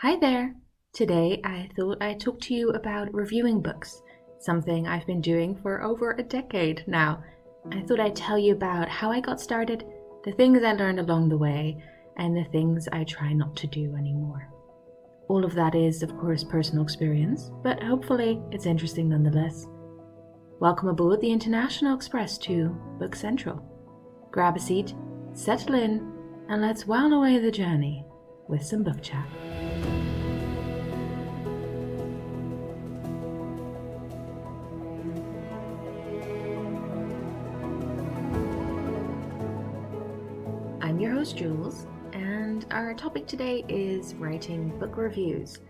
Hi there! Today I thought I'd talk to you about reviewing books, something I've been doing for over a decade now. I thought I'd tell you about how I got started, the things I learned along the way, and the things I try not to do anymore. All of that is, of course, personal experience, but hopefully it's interesting nonetheless. Welcome aboard the International Express to Book Central. Grab a seat, settle in, and let's while away the journey with some book chat. I'm your host, Jules, and our topic today is writing book reviews.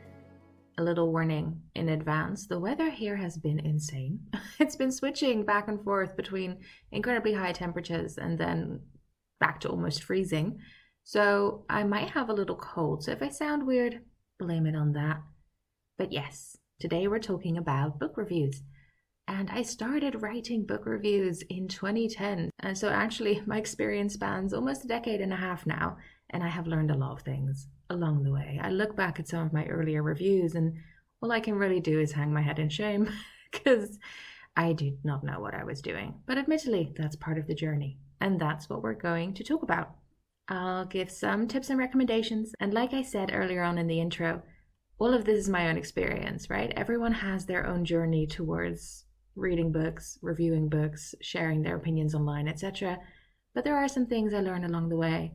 A little warning in advance, the weather here has been insane. It's been switching back and forth between incredibly high temperatures and then back to almost freezing. So I might have a little cold, so if I sound weird, blame it on that. But yes, today we're talking about book reviews. And I started writing book reviews in 2010. And so actually my experience spans almost a decade and a half now, and I have learned a lot of things along the way. I look back at some of my earlier reviews and all I can really do is hang my head in shame because I did not know what I was doing. But admittedly, that's part of the journey, and that's what we're going to talk about. I'll give some tips and recommendations, and like I said earlier on in the intro, all of this is my own experience, right? Everyone has their own journey towards reading books, reviewing books, sharing their opinions online, etc. But there are some things I learned along the way.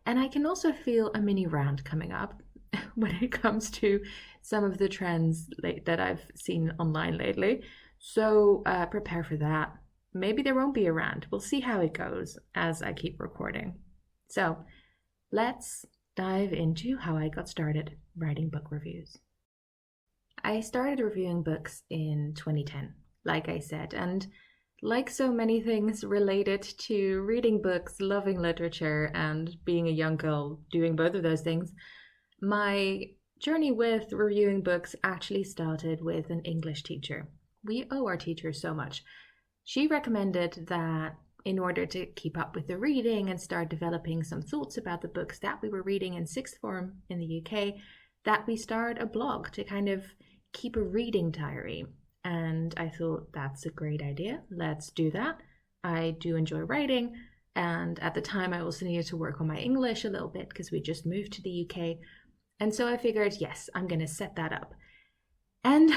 And I can also feel a mini rant coming up when it comes to some of the trends that I've seen online lately. So prepare for that. Maybe there won't be a rant. We'll see how it goes as I keep recording. So let's dive into how I got started writing book reviews. I started reviewing books in 2010. Like I said, and like so many things related to reading books, loving literature, and being a young girl doing both of those things, my journey with reviewing books actually started with an English teacher. We owe our teacher so much. She recommended that in order to keep up with the reading and start developing some thoughts about the books that we were reading in sixth form in the UK, that we start a blog to kind of keep a reading diary. And I thought, that's a great idea. Let's do that. I do enjoy writing. And at the time, I also needed to work on my English a little bit because we just moved to the UK. And so I figured, yes, I'm going to set that up. And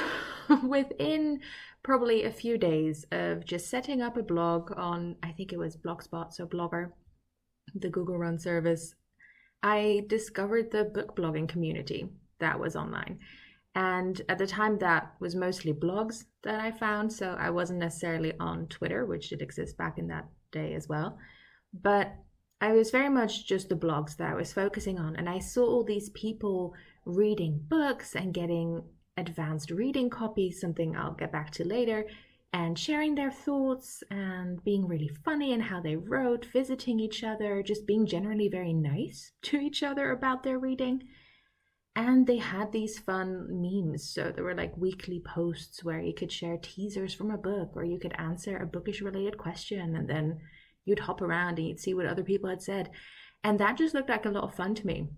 within probably a few days of just setting up a blog on, I think it was Blogspot, so Blogger, the Google run service, I discovered the book blogging community that was online. And at the time, that was mostly blogs that I found. So I wasn't necessarily on Twitter, which did exist back in that day as well. But I was very much just the blogs that I was focusing on. And I saw all these people reading books and getting advanced reading copies, something I'll get back to later, and sharing their thoughts and being really funny in how they wrote, visiting each other, just being generally very nice to each other about their reading. And they had these fun memes. So there were like weekly posts where you could share teasers from a book, or you could answer a bookish related question, and then you'd hop around and you'd see what other people had said. And that just looked like a lot of fun to me.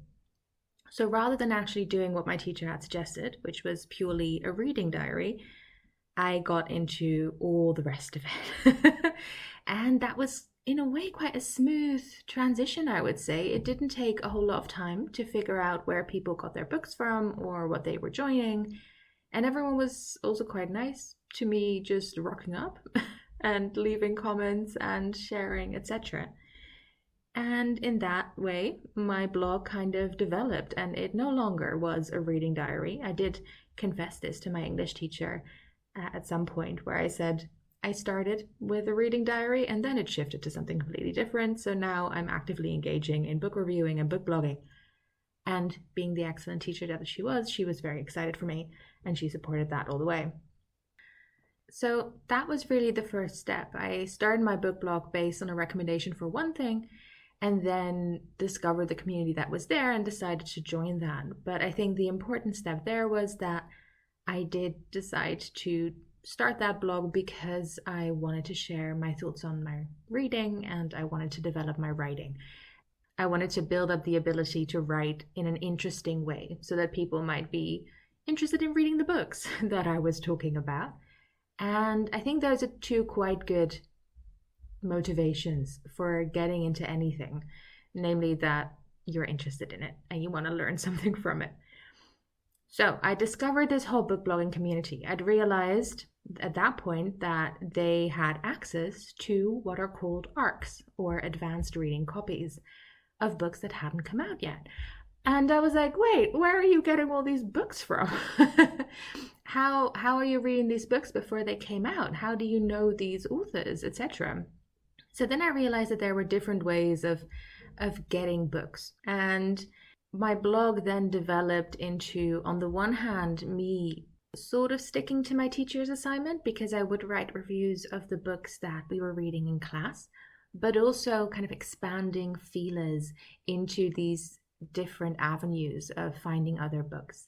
So rather than actually doing what my teacher had suggested, which was purely a reading diary, I got into all the rest of it. And that was in a way quite a smooth transition, I would say. It didn't take a whole lot of time to figure out where people got their books from or what they were joining. And everyone was also quite nice to me, just rocking up and leaving comments and sharing, etc. And in that way, my blog kind of developed, and it no longer was a reading diary. I did confess this to my English teacher at some point where I said, I started with a reading diary and then it shifted to something completely different. So now I'm actively engaging in book reviewing and book blogging. And being the excellent teacher that she was very excited for me, and she supported that all the way. So that was really the first step. I started my book blog based on a recommendation for one thing, and then discovered the community that was there and decided to join that. But I think the important step there was that I did decide to start that blog because I wanted to share my thoughts on my reading and I wanted to develop my writing. I wanted to build up the ability to write in an interesting way so that people might be interested in reading the books that I was talking about. And I think those are two quite good motivations for getting into anything, namely that you're interested in it and you want to learn something from it. So I discovered this whole book blogging community. I'd realized at that point that they had access to what are called ARCs, or advanced reading copies of books that hadn't come out yet. And I was like, wait, where are you getting all these books from? How are you reading these books before they came out? How do you know these authors, etc.? So then I realized that there were different ways of getting books. And my blog then developed into, on the one hand, me sort of sticking to my teacher's assignment, because I would write reviews of the books that we were reading in class, but also kind of expanding feelers into these different avenues of finding other books.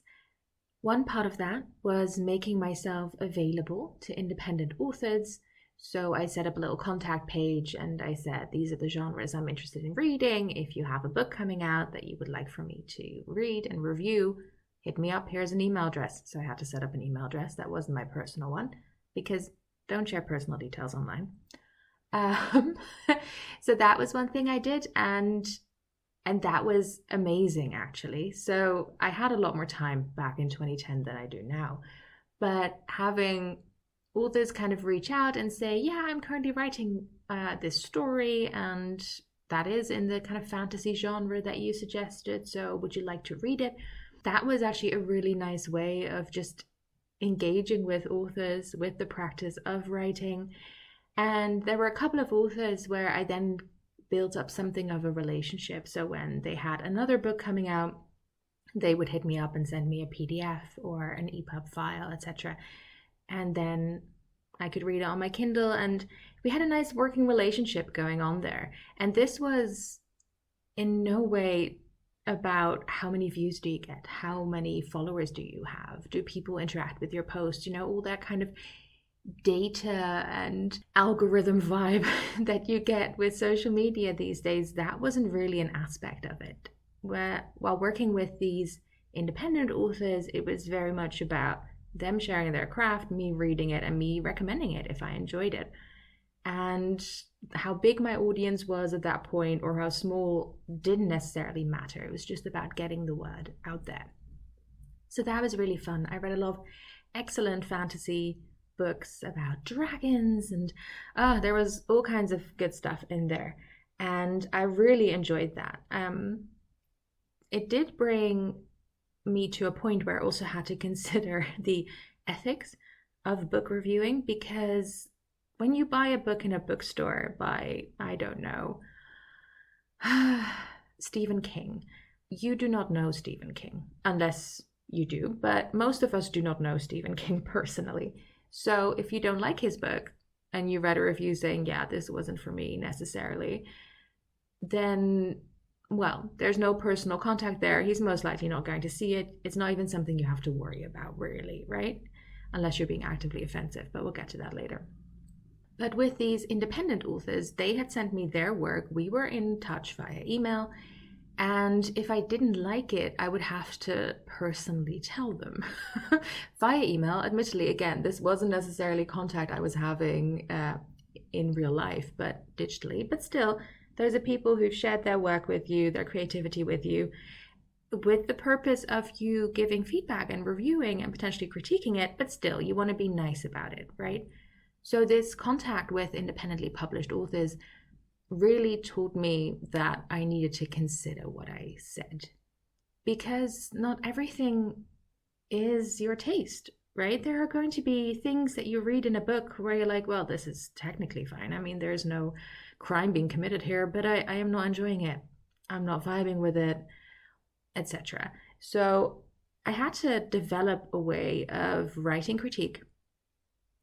One part of that was making myself available to independent authors. So I set up a little contact page and I said, these are the genres I'm interested in reading. If you have a book coming out that you would like for me to read and review, hit me up. Here's an email address. So I had to set up an email address. That wasn't my personal one, because don't share personal details online. So that was one thing I did, and that was amazing, actually. So I had a lot more time back in 2010 than I do now. But having authors kind of reach out and say, yeah, I'm currently writing this story, and that is in the kind of fantasy genre that you suggested, so would you like to read it? That was actually a really nice way of just engaging with authors, with the practice of writing. And there were a couple of authors where I then built up something of a relationship. So when they had another book coming out, they would hit me up and send me a PDF or an EPUB file, etc. And then I could read it on my Kindle, and we had a nice working relationship going on there. And this was in no way about how many views do you get, how many followers do you have, do people interact with your posts, all that kind of data and algorithm vibe that you get with social media these days. That wasn't really an aspect of it. While working with these independent authors, it was very much about them sharing their craft, me reading it, and me recommending it if I enjoyed it. And how big my audience was at that point or how small didn't necessarily matter. It was just about getting the word out there. So that was really fun. I read a lot of excellent fantasy books about dragons, and there was all kinds of good stuff in there, and I really enjoyed that. It did bring me to a point where I also had to consider the ethics of book reviewing, because when you buy a book in a bookstore by, I don't know, Stephen King, you do not know Stephen King, unless you do, but most of us do not know Stephen King personally. So if you don't like his book and you read a review saying, yeah, this wasn't for me necessarily, then, well, there's no personal contact there. He's most likely not going to see it. It's not even something you have to worry about, really, right? Unless you're being actively offensive, but we'll get to that later. But with these independent authors, they had sent me their work. We were in touch via email. And if I didn't like it, I would have to personally tell them via email. Admittedly, again, this wasn't necessarily contact I was having in real life, but digitally. But still, those are people who've shared their work with you, their creativity with you, with the purpose of you giving feedback and reviewing and potentially critiquing it. But still, you want to be nice about it, right? So this contact with independently published authors really taught me that I needed to consider what I said, because not everything is your taste, right? There are going to be things that you read in a book where you're like, well, this is technically fine. I mean, there's no crime being committed here, but I am not enjoying it. I'm not vibing with it, etc. So I had to develop a way of writing critique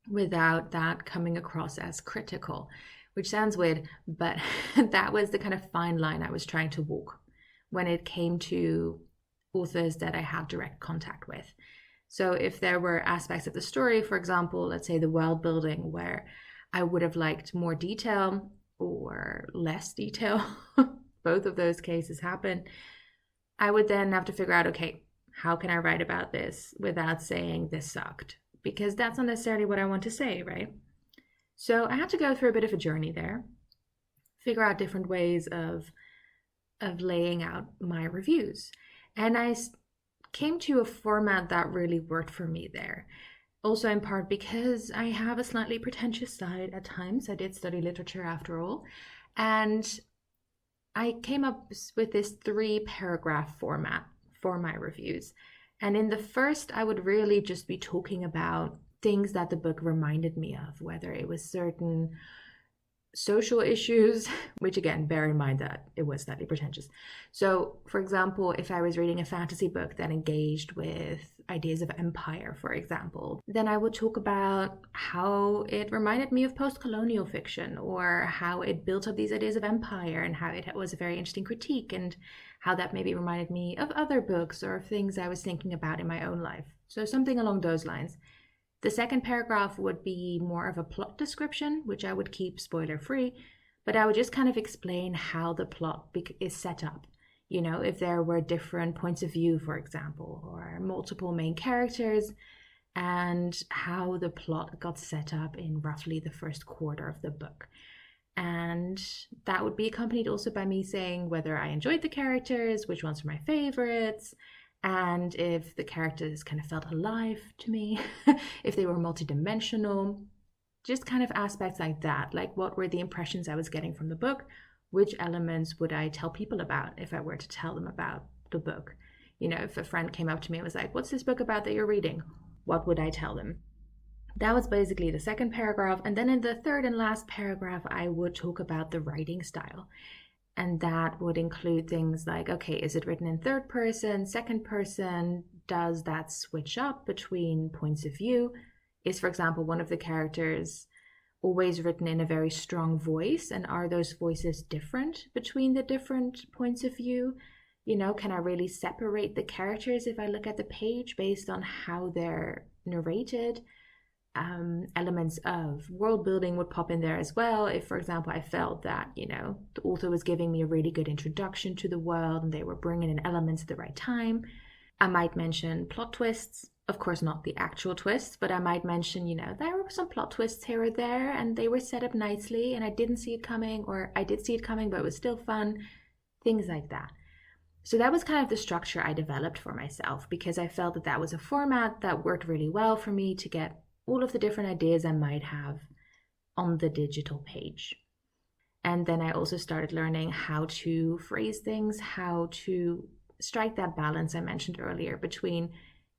without that coming across as critical, which sounds weird, but that was the kind of fine line I was trying to walk when it came to authors that I had direct contact with. So if there were aspects of the story, for example, let's say the world building, where I would have liked more detail or less detail, both of those cases happen, I would then have to figure out, okay, how can I write about this without saying this sucked? Because that's not necessarily what I want to say, right? So I had to go through a bit of a journey there, figure out different ways of laying out my reviews. And I came to a format that really worked for me there. Also, in part because I have a slightly pretentious side at times. I did study literature after all. And I came up with this 3-paragraph format for my reviews. And in the first, I would really just be talking about things that the book reminded me of, whether it was certain social issues, which again, bear in mind that it was slightly pretentious. So, for example, if I was reading a fantasy book that engaged with ideas of empire, for example, then I would talk about how it reminded me of post-colonial fiction, or how it built up these ideas of empire and how it was a very interesting critique, and how that maybe reminded me of other books or things I was thinking about in my own life. So something along those lines. The second paragraph would be more of a plot description, which I would keep spoiler free, but I would just kind of explain how the plot is set up. You know, if there were different points of view, for example, or multiple main characters, and how the plot got set up in roughly the first quarter of the book. And that would be accompanied also by me saying whether I enjoyed the characters, which ones were my favorites, and if the characters kind of felt alive to me, if they were multidimensional, just kind of aspects like that. Like, what were the impressions I was getting from the book? Which elements would I tell people about if I were to tell them about the book? You know, if a friend came up to me and was like, what's this book about that you're reading? What would I tell them? That was basically the second paragraph. And then in the third and last paragraph, I would talk about the writing style. And that would include things like, okay, is it written in third person, second person? Does that switch up between points of view? Is, for example, one of the characters always written in a very strong voice? And are those voices different between the different points of view? You know, can I really separate the characters if I look at the page based on how they're narrated? Elements of world building would pop in there as well. If, for example, I felt that, you know, the author was giving me a really good introduction to the world and they were bringing in elements at the right time, I might mention plot twists. Of course, not the actual twists, but I might mention, you know, there were some plot twists here or there and they were set up nicely and I didn't see it coming, or I did see it coming, but it was still fun. Things like that. So that was kind of the structure I developed for myself, because I felt that that was a format that worked really well for me to get all of the different ideas I might have on the digital page. And then I also started learning how to phrase things, how to strike that balance I mentioned earlier between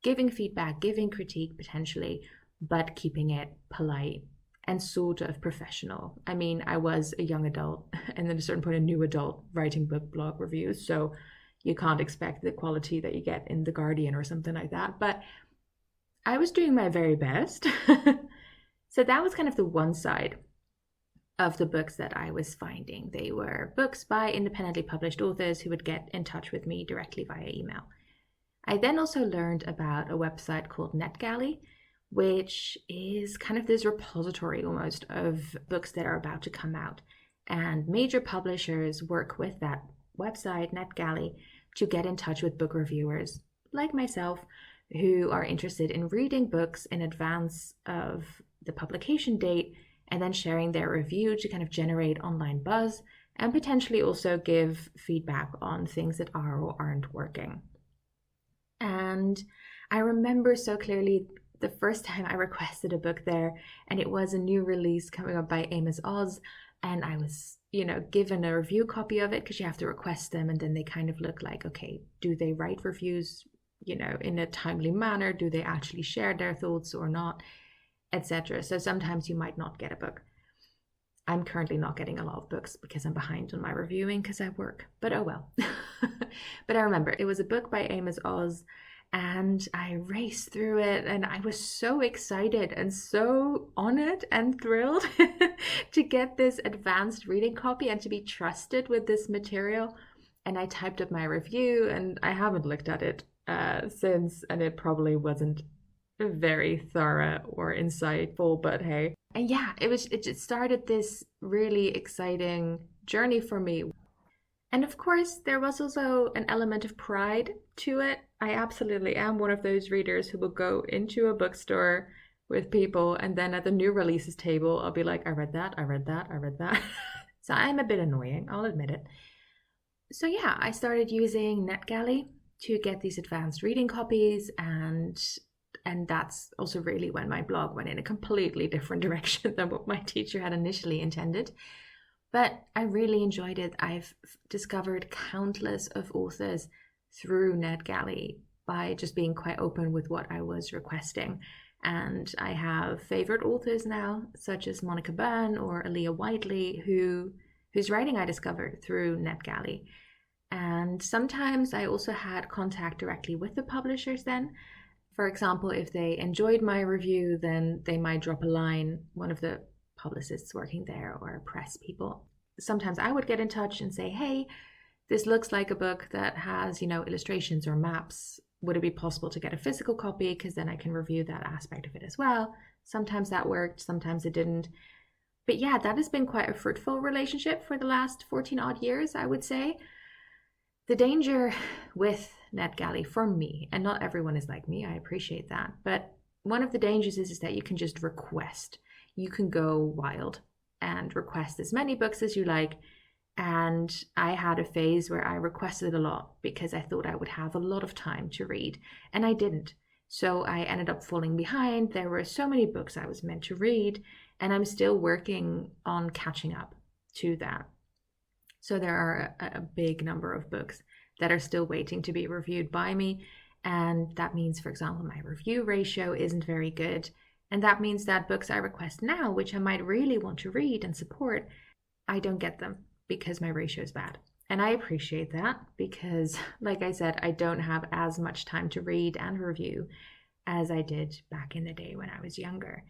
giving feedback, giving critique potentially, but keeping it polite and sort of professional. I mean, I was a young adult and at a certain point a new adult writing book blog reviews, so you can't expect the quality that you get in The Guardian or something like that. But I was doing my very best. So that was kind of the one side of the books that I was finding. They were books by independently published authors who would get in touch with me directly via email. I then also learned about a website called NetGalley, which is kind of this repository almost of books that are about to come out. And major publishers work with that website, NetGalley, to get in touch with book reviewers like myself who are interested in reading books in advance of the publication date and then sharing their review to kind of generate online buzz and potentially also give feedback on things that are or aren't working. And I remember so clearly the first time I requested a book there, and it was a new release coming up by Amos Oz, and I was, given a review copy of it because you have to request them, and then they kind of look like, okay, do they write reviews, in a timely manner? Do they actually share their thoughts or not, etc. So sometimes you might not get a book. I'm currently not getting a lot of books because I'm behind on my reviewing because I work, but oh well. But I remember it was a book by Amos Oz, and I raced through it and I was so excited and so honored and thrilled to get this advanced reading copy and to be trusted with this material. And I typed up my review, and I haven't looked at it since, and it probably wasn't very thorough or insightful, but hey. And yeah, it just started this really exciting journey for me. And of course, there was also an element of pride to it. I absolutely am one of those readers who will go into a bookstore with people, and then at the new releases table, I'll be like, I read that, I read that, I read that. So I'm a bit annoying, I'll admit it. So yeah, I started using NetGalley to get these advanced reading copies, and that's also really when my blog went in a completely different direction than what my teacher had initially intended. But I really enjoyed it. I've discovered countless of authors through NetGalley by just being quite open with what I was requesting. And I have favorite authors now, such as Monica Byrne or Aaliyah Whiteley, whose writing I discovered through NetGalley. And sometimes I also had contact directly with the publishers then. For example, if they enjoyed my review, then they might drop a line, one of the publicists working there or press people. Sometimes I would get in touch and say, hey, this looks like a book that has, illustrations or maps. Would it be possible to get a physical copy? Because then I can review that aspect of it as well. Sometimes that worked, sometimes it didn't. But yeah, that has been quite a fruitful relationship for the last 14 odd years, I would say. The danger with NetGalley for me, and not everyone is like me, I appreciate that, but one of the dangers is that you can just request. You can go wild and request as many books as you like. And I had a phase where I requested a lot because I thought I would have a lot of time to read, and I didn't. So I ended up falling behind. There were so many books I was meant to read, and I'm still working on catching up to that. So there are a big number of books that are still waiting to be reviewed by me. And that means, for example, my review ratio isn't very good. And that means that books I request now, which I might really want to read and support, I don't get them because my ratio is bad. And I appreciate that because, like I said, I don't have as much time to read and review as I did back in the day when I was younger.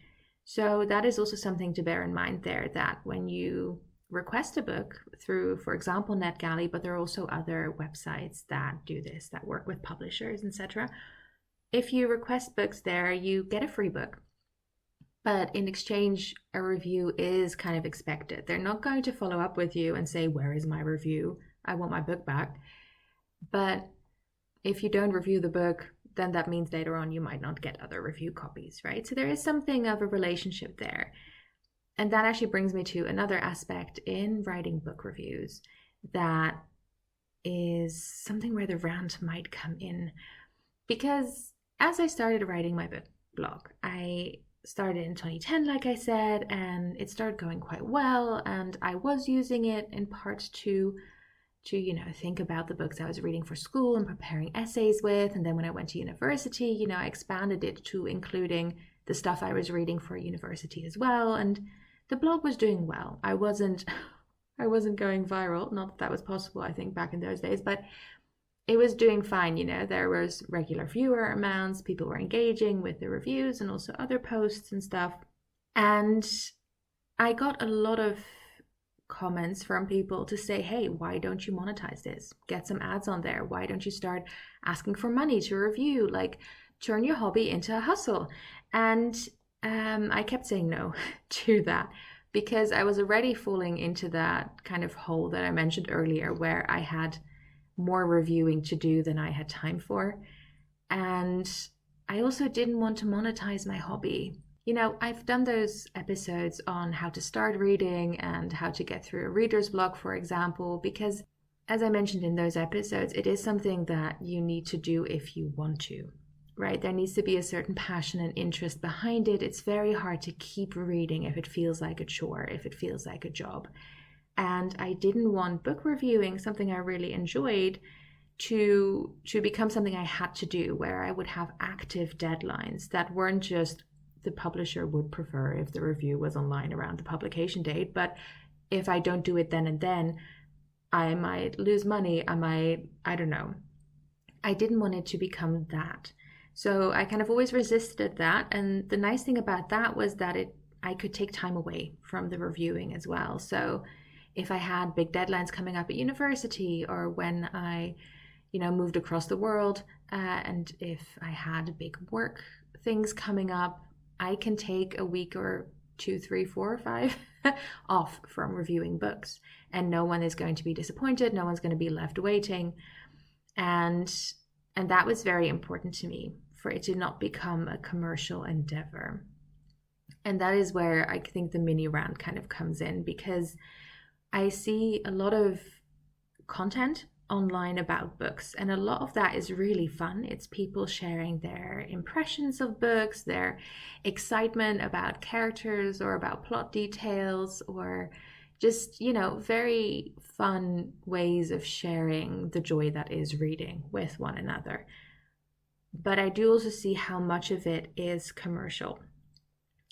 So that is also something to bear in mind there, that when you request a book through, for example, NetGalley, but there are also other websites that do this, that work with publishers, etc. If you request books there, you get a free book. But in exchange, a review is kind of expected. They're not going to follow up with you and say, where is my review? I want my book back. But if you don't review the book, then that means later on you might not get other review copies, right? So there is something of a relationship there. And that actually brings me to another aspect in writing book reviews that is something where the rant might come in. Because as I started writing my book blog, I started in 2010, like I said, and it started going quite well. And I was using it in part to think about the books I was reading for school and preparing essays with. And then when I went to university, I expanded it to including the stuff I was reading for university as well. And the blog was doing well. I wasn't going viral. Not that was possible, I think, back in those days, but it was doing fine. There was regular viewer amounts. People were engaging with the reviews and also other posts and stuff. And I got a lot of comments from people to say, hey, why don't you monetize this? Get some ads on there. Why don't you start asking for money to review? Like, turn your hobby into a hustle. And I kept saying no to that because I was already falling into that kind of hole that I mentioned earlier, where I had more reviewing to do than I had time for. And I also didn't want to monetize my hobby. I've done those episodes on how to start reading and how to get through a reader's block, for example, because as I mentioned in those episodes, it is something that you need to do if you want to. Right? There needs to be a certain passion and interest behind it. It's very hard to keep reading if it feels like a chore, if it feels like a job. And I didn't want book reviewing, something I really enjoyed, to become something I had to do, where I would have active deadlines that weren't just the publisher would prefer if the review was online around the publication date, but if I don't do it then and then, I might lose money. I don't know. I didn't want it to become that. So I kind of always resisted that. And the nice thing about that was that I could take time away from the reviewing as well. So if I had big deadlines coming up at university, or when I, moved across the world, and if I had big work things coming up, I can take a week or 2, 3, 4, 5 off from reviewing books, and no one is going to be disappointed, no one's going to be left waiting. And that was very important to me, for it to not become a commercial endeavor. And that is where I think the mini rant kind of comes in, because I see a lot of content online about books, and a lot of that is really fun. It's people sharing their impressions of books, their excitement about characters or about plot details, or just, very fun ways of sharing the joy that is reading with one another. But I do also see how much of it is commercial,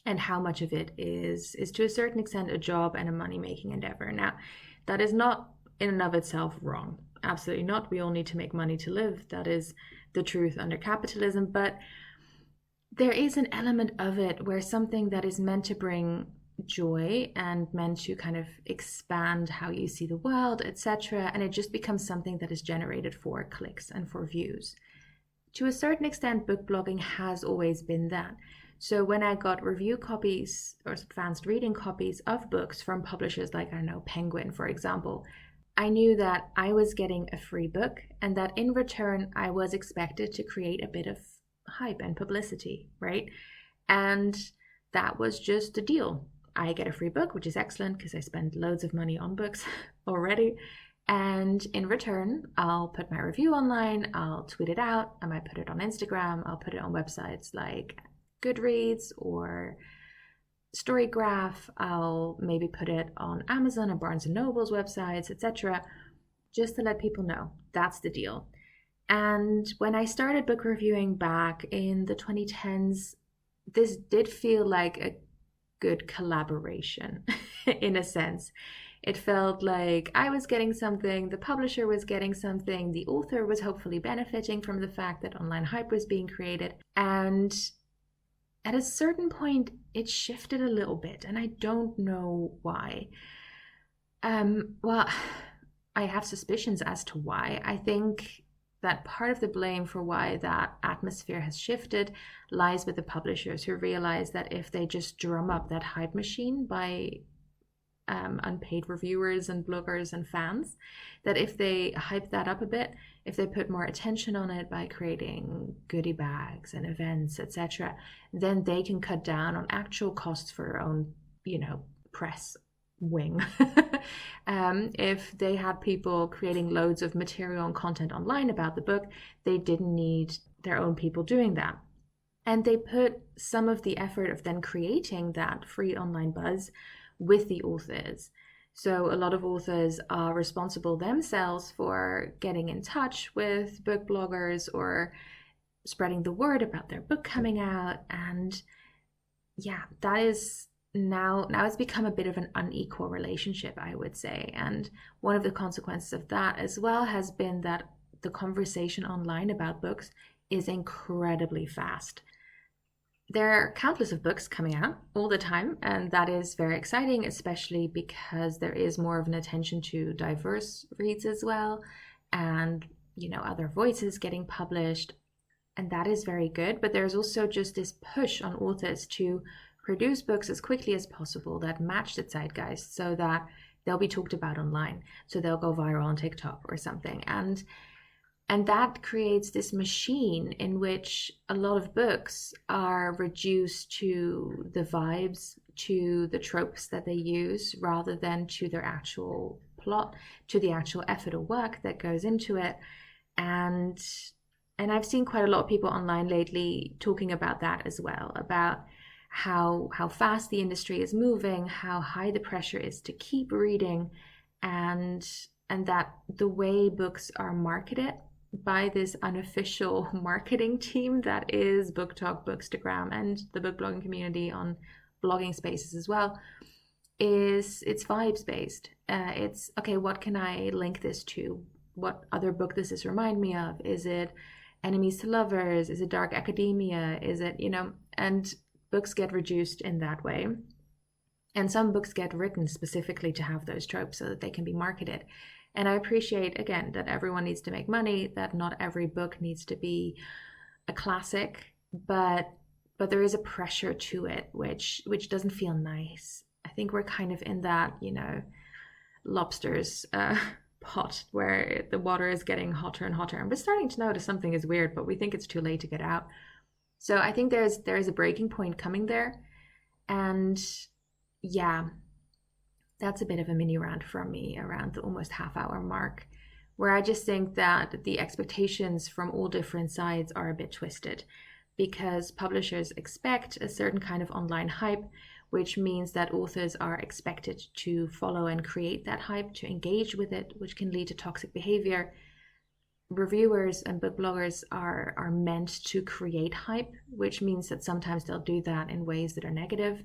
and how much of it is to a certain extent a job and a money-making endeavor. Now, that is not in and of itself wrong. Absolutely not. We all need to make money to live. That is the truth under capitalism. But there is an element of it where something that is meant to bring joy and meant to kind of expand how you see the world, etc., and it just becomes something that is generated for clicks and for views. To a certain extent, book blogging has always been that. So when I got review copies or advanced reading copies of books from publishers like, I don't know, Penguin, for example, I knew that I was getting a free book, and that in return, I was expected to create a bit of hype and publicity, right? And that was just the deal. I get a free book, which is excellent because I spend loads of money on books already. And in return, I'll put my review online, I'll tweet it out, I might put it on Instagram, I'll put it on websites like Goodreads or Storygraph, I'll maybe put it on Amazon and Barnes & Noble's websites, etc., just to let people know that's the deal. And when I started book reviewing back in the 2010s, this did feel like a good collaboration in a sense. It felt like I was getting something, the publisher was getting something, the author was hopefully benefiting from the fact that online hype was being created. And at a certain point, it shifted a little bit, and I don't know why. Well, I have suspicions as to why. I think that part of the blame for why that atmosphere has shifted lies with the publishers, who realize that if they just drum up that hype machine by unpaid reviewers and bloggers and fans, that if they hype that up a bit, if they put more attention on it by creating goodie bags and events, etc., then they can cut down on actual costs for their own, press wing. If they had people creating loads of material and content online about the book, they didn't need their own people doing that. And they put some of the effort of then creating that free online buzz with the authors. So a lot of authors are responsible themselves for getting in touch with book bloggers or spreading the word about their book coming out. And yeah, that is now it's become a bit of an unequal relationship, I would say. And one of the consequences of that as well has been that the conversation online about books is incredibly fast. There are countless of books coming out all the time, and that is very exciting, especially because there is more of an attention to diverse reads as well, and other voices getting published, and that is very good. But there's also just this push on authors to produce books as quickly as possible that match the zeitgeist, so that they'll be talked about online, so they'll go viral on TikTok or something. And that creates this machine in which a lot of books are reduced to the vibes, to the tropes that they use, rather than to their actual plot, to the actual effort or work that goes into it. And I've seen quite a lot of people online lately talking about that as well, about how fast the industry is moving, how high the pressure is to keep reading, and that the way books are marketed by this unofficial marketing team that is Book Talk, Bookstagram, and the book blogging community on blogging spaces as well, it's vibes based. It's okay, what can I link this to? What other book does this remind me of? Is it Enemies to Lovers? Is it Dark Academia? Is it, and books get reduced in that way. And some books get written specifically to have those tropes so that they can be marketed. And I appreciate, again, that everyone needs to make money, that not every book needs to be a classic, but there is a pressure to it, which doesn't feel nice, I think we're kind of in that, lobster's pot where the water is getting hotter and hotter. And we're starting to notice something is weird, but we think it's too late to get out. So I think there's a breaking point coming there. And yeah, that's a bit of a mini rant from me around the almost half-hour mark, where I just think that the expectations from all different sides are a bit twisted, because publishers expect a certain kind of online hype, which means that authors are expected to follow and create that hype, to engage with it, which can lead to toxic behavior. Reviewers and book bloggers are meant to create hype, which means that sometimes they'll do that in ways that are negative.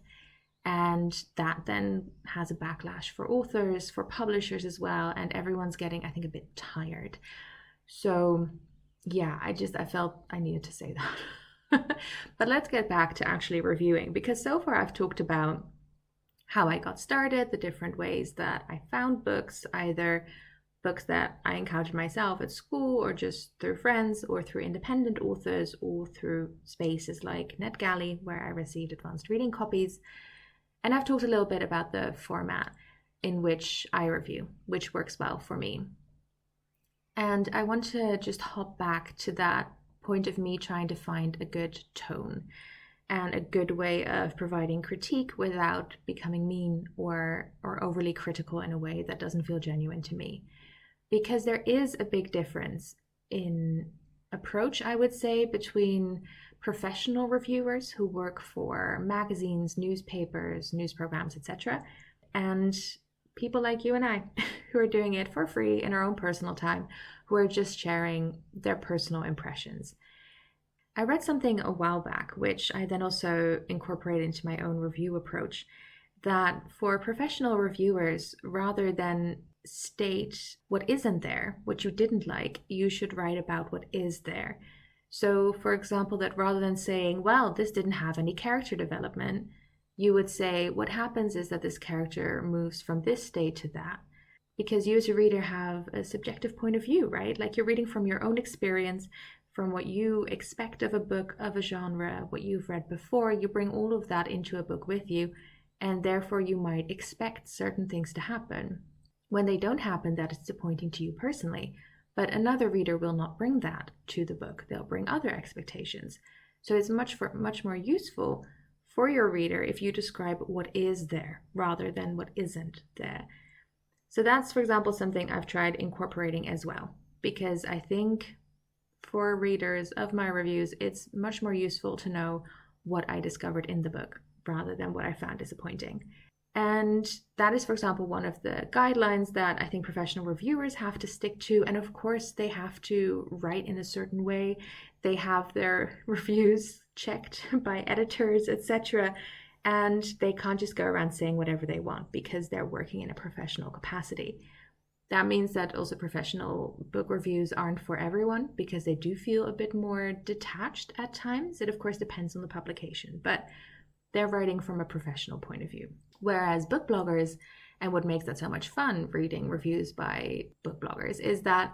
And that then has a backlash for authors, for publishers as well. And everyone's getting, I think, a bit tired. So yeah, I felt I needed to say that. But let's get back to actually reviewing, because so far I've talked about how I got started, the different ways that I found books, either books that I encountered myself at school or just through friends or through independent authors or through spaces like NetGalley, where I received advanced reading copies. And I've talked a little bit about the format in which I review, which works well for me. And I want to just hop back to that point of me trying to find a good tone and a good way of providing critique without becoming mean or overly critical in a way that doesn't feel genuine to me. Because there is a big difference in approach, I would say, between professional reviewers who work for magazines, newspapers, news programs, etc., and people like you and I who are doing it for free in our own personal time, who are just sharing their personal impressions. I read something a while back, which I then also incorporated into my own review approach, that for professional reviewers, rather than state what isn't there, what you didn't like, you should write about what is there. So, for example, that rather than saying, well, this didn't have any character development, you would say, what happens is that this character moves from this state to that. Because you as a reader have a subjective point of view, right? Like you're reading from your own experience, from what you expect of a book, of a genre, what you've read before. You bring all of that into a book with you, and therefore you might expect certain things to happen. When they don't happen, that is disappointing to you personally. But another reader will not bring that to the book. They'll bring other expectations. So it's much more useful for your reader if you describe what is there rather than what isn't there. So that's, for example, something I've tried incorporating as well, because I think for readers of my reviews, it's much more useful to know what I discovered in the book rather than what I found disappointing. And that is, for example, one of the guidelines that I think professional reviewers have to stick to. And of course, they have to write in a certain way. They have their reviews checked by editors, etc. And they can't just go around saying whatever they want because they're working in a professional capacity. That means that also professional book reviews aren't for everyone because they do feel a bit more detached at times. It, of course, depends on the publication, but they're writing from a professional point of view. Whereas book bloggers, and what makes that so much fun reading reviews by book bloggers, is that,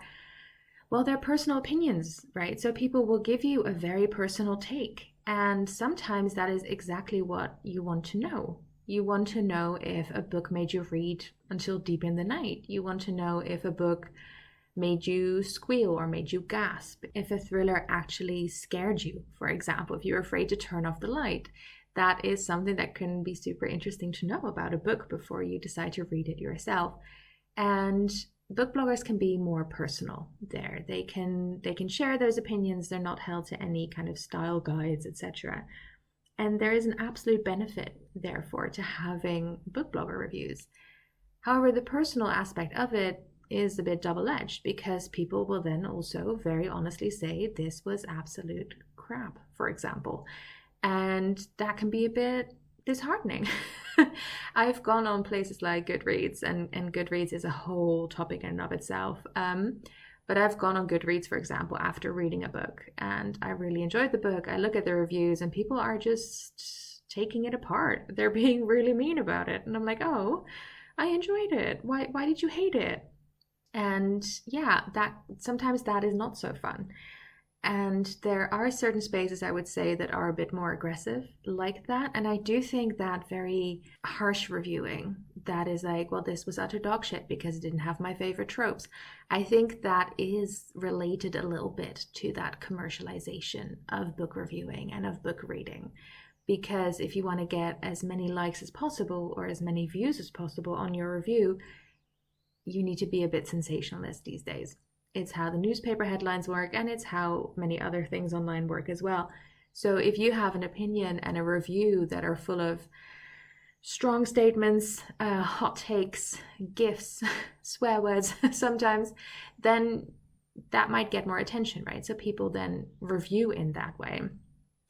well, they're personal opinions, right? So people will give you a very personal take. And sometimes that is exactly what you want to know. You want to know if a book made you read until deep in the night. You want to know if a book made you squeal or made you gasp. If a thriller actually scared you, for example, if you're afraid to turn off the light. That is something that can be super interesting to know about a book before you decide to read it yourself. And book bloggers can be more personal there. They can share those opinions. They're not held to any kind of style guides, etc. And there is an absolute benefit, therefore, to having book blogger reviews. However, the personal aspect of it is a bit double-edged because people will then also very honestly say this was absolute crap, for example. And that can be a bit disheartening. I've gone on places like Goodreads, and Goodreads is a whole topic in and of itself. But I've gone on Goodreads, for example, after reading a book, and I really enjoyed the book. I look at the reviews, and people are just taking it apart. They're being really mean about it. And I'm like, oh, I enjoyed it. Why did you hate it? And yeah, that sometimes that is not so fun. And there are certain spaces, I would say, that are a bit more aggressive like that. And I do think that very harsh reviewing, that is like, well, this was utter dog shit because it didn't have my favorite tropes. I think that is related a little bit to that commercialization of book reviewing and of book reading. Because if you want to get as many likes as possible or as many views as possible on your review, you need to be a bit sensationalist these days. It's how the newspaper headlines work, and it's how many other things online work as well. So if you have an opinion and a review that are full of strong statements, hot takes, gifs, swear words sometimes, then that might get more attention, right? So people then review in that way.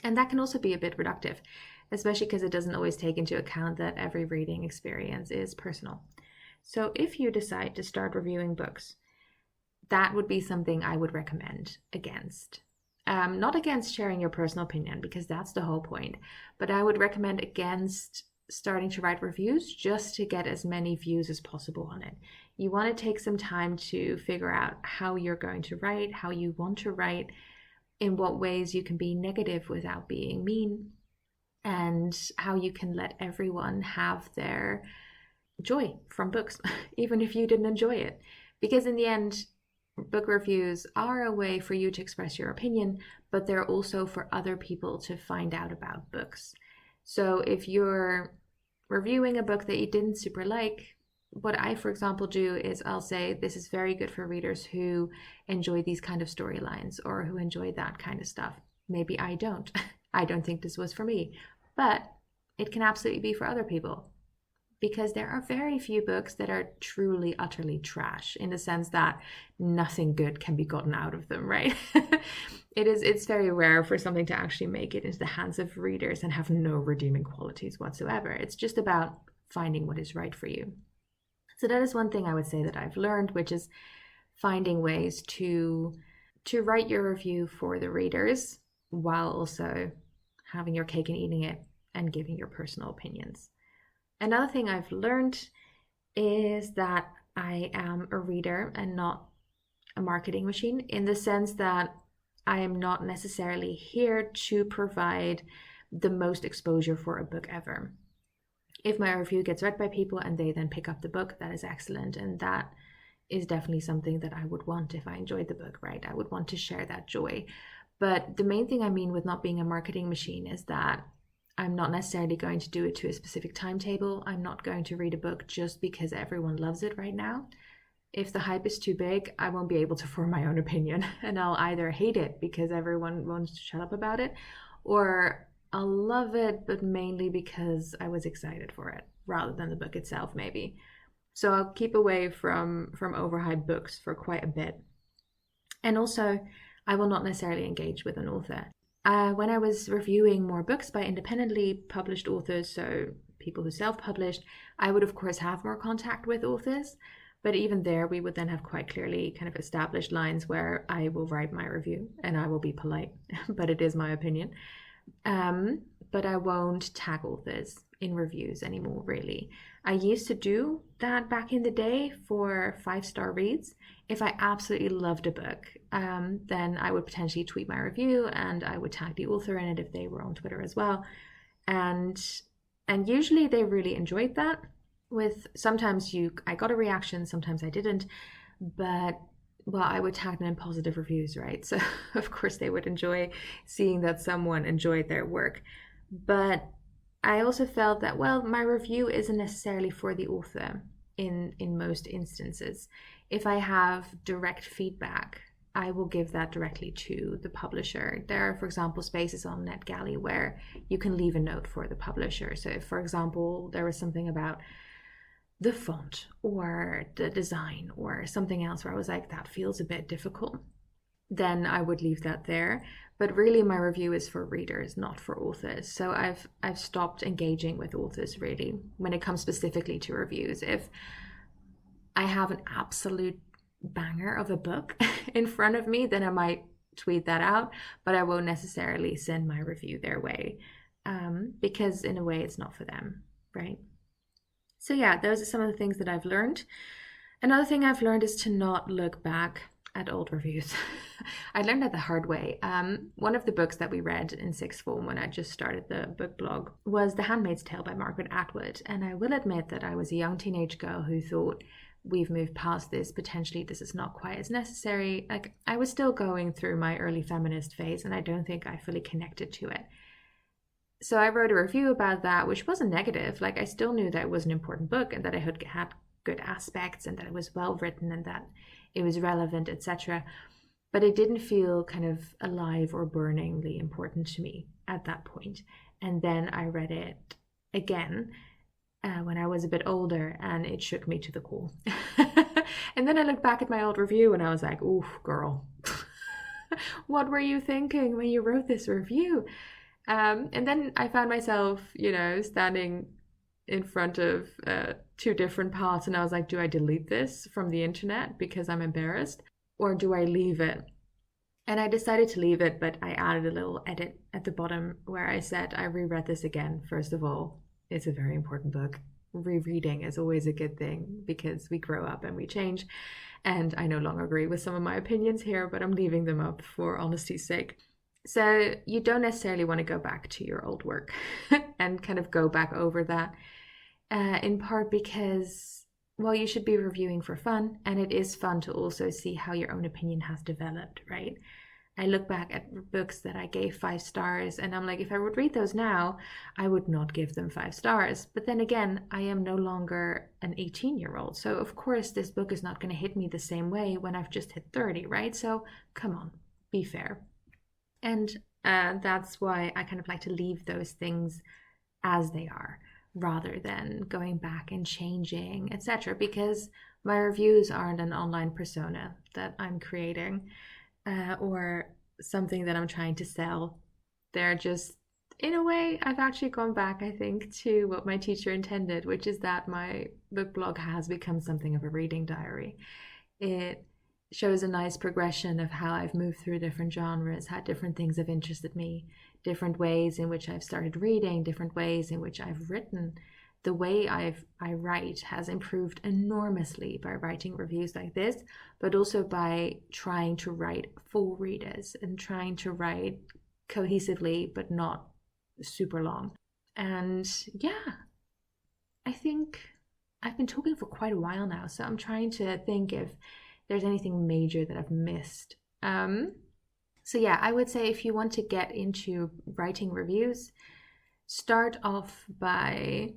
And that can also be a bit reductive, especially because it doesn't always take into account that every reading experience is personal. So if you decide to start reviewing books, that would be something I would recommend against. Not against sharing your personal opinion, because that's the whole point, but I would recommend against starting to write reviews just to get as many views as possible on it. You want to take some time to figure out how you're going to write, how you want to write, in what ways you can be negative without being mean, and how you can let everyone have their joy from books, even if you didn't enjoy it. Because in the end, book reviews are a way for you to express your opinion, but they're also for other people to find out about books. So if you're reviewing a book that you didn't super like, what I, for example, do is I'll say this is very good for readers who enjoy these kind of storylines or who enjoy that kind of stuff. Maybe I don't. I don't think this was for me, but it can absolutely be for other people. Because there are very few books that are truly, utterly trash, in the sense that nothing good can be gotten out of them, right? It's very rare for something to actually make it into the hands of readers and have no redeeming qualities whatsoever. It's just about finding what is right for you. So that is one thing I would say that I've learned, which is finding ways to write your review for the readers while also having your cake and eating it and giving your personal opinions. Another thing I've learned is that I am a reader and not a marketing machine, in the sense that I am not necessarily here to provide the most exposure for a book ever. If my review gets read by people and they then pick up the book, that is excellent. And that is definitely something that I would want if I enjoyed the book, right? I would want to share that joy. But the main thing I mean with not being a marketing machine is that I'm not necessarily going to do it to a specific timetable. I'm not going to read a book just because everyone loves it right now. If the hype is too big, I won't be able to form my own opinion, and I'll either hate it because everyone wants to shut up about it, or I'll love it, but mainly because I was excited for it rather than the book itself, maybe. So I'll keep away from overhyped books for quite a bit. And also, I will not necessarily engage with an author. When I was reviewing more books by independently published authors, so people who self-published, I would of course have more contact with authors, but even there we would then have quite clearly kind of established lines where I will write my review and I will be polite, but it is my opinion. But I won't tag authors in reviews anymore, really. I used to do that back in the day for 5-star reads. If I absolutely loved a book, then I would potentially tweet my review and I would tag the author in it if they were on Twitter as well. And usually they really enjoyed that. With sometimes I got a reaction, sometimes I didn't, but well, I would tag them in positive reviews, right? So of course they would enjoy seeing that someone enjoyed their work. But I also felt that, well, my review isn't necessarily for the author in most instances. If I have direct feedback, I will give that directly to the publisher. There are, for example, spaces on NetGalley where you can leave a note for the publisher. So if, for example, there was something about the font or the design or something else where I was like, that feels a bit difficult, then I would leave that there. But really my review is for readers, not for authors. So I've stopped engaging with authors really when it comes specifically to reviews. If I have an absolute banger of a book in front of me, then I might tweet that out, but I won't necessarily send my review their way, because in a way it's not for them, right? So yeah, those are some of the things that I've learned. Another thing I've learned is to not look back at old reviews. I learned that the hard way. One of the books that we read in sixth form when I just started the book blog was The Handmaid's Tale by Margaret Atwood. And I will admit that I was a young teenage girl who thought, we've moved past this, potentially this is not quite as necessary. Like, I was still going through my early feminist phase, and I don't think I fully connected to it. So I wrote a review about that, which wasn't negative. Like, I still knew that it was an important book and that it had good aspects and that it was well written and that it was relevant, etc. But it didn't feel kind of alive or burningly important to me at that point. And then I read it again when I was a bit older, and it shook me to the core. And then I looked back at my old review and I was like, oof, girl, what were you thinking when you wrote this review? And then I found myself, standing in front of two different paths, and I was like, do I delete this from the internet because I'm embarrassed, or do I leave it? And I decided to leave it, but I added a little edit at the bottom where I said, I reread this again. First of all, it's a very important book. Rereading is always a good thing because we grow up and we change. And I no longer agree with some of my opinions here, but I'm leaving them up for honesty's sake. So you don't necessarily want to go back to your old work and kind of go back over that, in part because, well, you should be reviewing for fun, and it is fun to also see how your own opinion has developed, right? I look back at books that I gave 5 stars and I'm like, if I would read those now, I would not give them 5 stars. But then again, I am no longer an 18-year-old. So of course, this book is not going to hit me the same way when I've just hit 30, right? So come on, be fair. And that's why I kind of like to leave those things as they are, rather than going back and changing, etc. Because my reviews aren't an online persona that I'm creating or something that I'm trying to sell. They're just, in a way, I've actually gone back, I think, to what my teacher intended, which is that my book blog has become something of a reading diary. It shows a nice progression of how I've moved through different genres, how different things have interested me, different ways in which I've started reading, different ways in which I've written. The way I write has improved enormously by writing reviews like this, but also by trying to write for readers and trying to write cohesively, but not super long. And yeah, I think I've been talking for quite a while now, so I'm trying to think if there's anything major that I've missed. So yeah, I would say if you want to get into writing reviews, start off by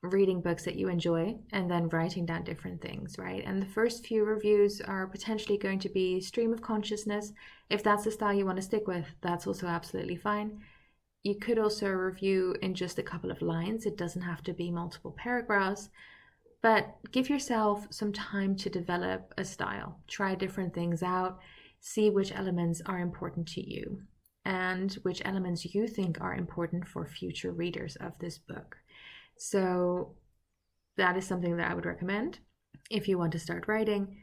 reading books that you enjoy and then writing down different things, right? And the first few reviews are potentially going to be stream of consciousness. If that's the style you want to stick with, that's also absolutely fine. You could also review in just a couple of lines. It doesn't have to be multiple paragraphs, but give yourself some time to develop a style. Try different things out, see which elements are important to you and which elements you think are important for future readers of this book. So that is something that I would recommend if you want to start writing.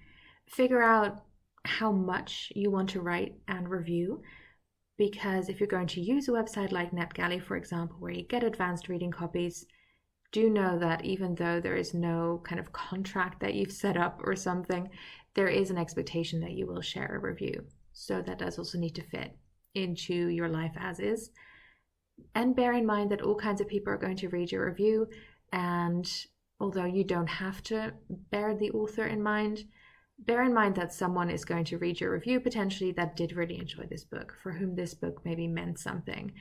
Figure out how much you want to write and review, because if you're going to use a website like NetGalley, for example, where you get advanced reading copies, do know that even though there is no kind of contract that you've set up or something, there is an expectation that you will share a review. So that does also need to fit into your life as is. And bear in mind that all kinds of people are going to read your review, and although you don't have to bear the author in mind, bear in mind that someone is going to read your review potentially that did really enjoy this book, for whom this book maybe meant something.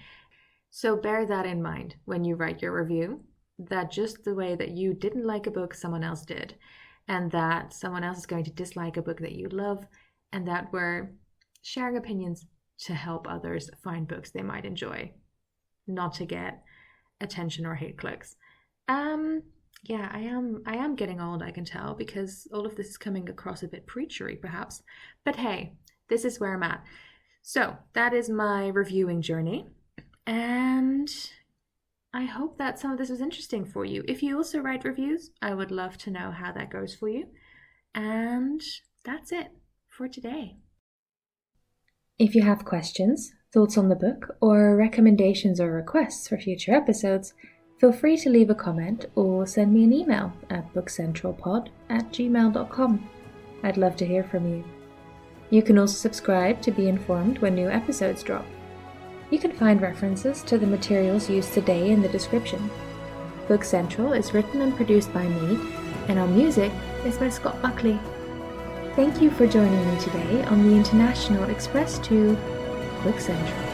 So bear that in mind when you write your review, that just the way that you didn't like a book, someone else did, and that someone else is going to dislike a book that you love, and that we're sharing opinions to help others find books they might enjoy, not to get attention or hate clicks. Yeah, I am getting old, I can tell, because all of this is coming across a bit preachery perhaps, but hey, this is where I'm at. So that is my reviewing journey, and I hope that some of this was interesting for you. If you also write reviews, I would love to know how that goes for you. And that's it for today. If you have questions, thoughts on the book, or recommendations or requests for future episodes, feel free to leave a comment or send me an email at bookcentralpod@gmail.com. I'd love to hear from you. You can also subscribe to be informed when new episodes drop. You can find references to the materials used today in the description. Book Central is written and produced by me, and our music is by Scott Buckley. Thank you for joining me today on the International Express to Book Central.